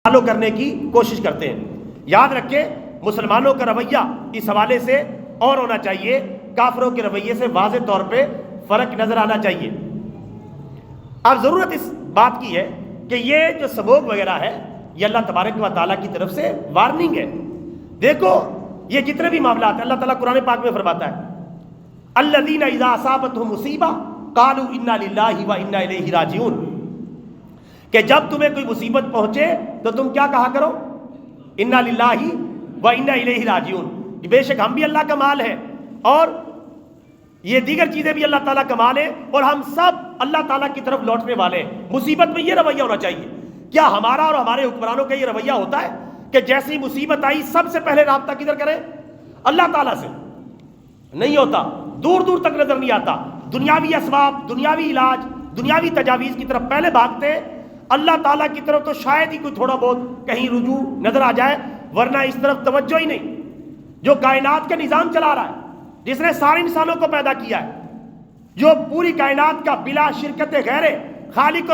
Follow کرنے کی کوشش کرتے ہیں۔ یاد رکھیں مسلمانوں کا رویہ اس حوالے سے اور ہونا چاہیے، کافروں کے رویے سے واضح طور پہ فرق نظر آنا چاہیے۔ اب ضرورت اس بات کی ہے کہ یہ جو سبوک وغیرہ ہے یہ اللہ تبارک و تعالیٰ کی طرف سے وارننگ ہے۔ دیکھو یہ جتنے بھی معاملات ہیں اللہ تعالیٰ قرآن پاک میں فرماتا ہے الذین اذا اصابتہم مصیبہ قالوا انا للہ و انا الیہ راجعون، کہ جب تمہیں کوئی مصیبت پہنچے تو تم کیا کہا کرو؟ انا للہ و انا الیہ راجعون، بے شک ہم بھی اللہ کا مال ہے اور یہ دیگر چیزیں بھی اللہ تعالیٰ کا مال ہے اور ہم سب اللہ تعالیٰ کی طرف لوٹنے والے ہیں۔ مصیبت میں یہ رویہ ہونا چاہیے۔ کیا ہمارا اور ہمارے حکمرانوں کا یہ رویہ ہوتا ہے کہ جیسی مصیبت آئی سب سے پہلے رابطہ کدھر کریں؟ اللہ تعالیٰ سے؟ نہیں ہوتا، دور دور تک نظر نہیں آتا۔ دنیاوی اسباب، دنیاوی علاج، دنیاوی تجاویز کی طرف پہلے بھاگتے، اللہ تعالیٰ کی طرف تو شاید ہی کوئی تھوڑا بہت کہیں رجوع نظر آ جائے، ورنہ اس طرف توجہ ہی نہیں۔ جو کائنات کا نظام چلا رہا ہے، جس نے سارے انسانوں کو پیدا کیا ہے، جو پوری کائنات کا بلا شرکت غیر خالق اور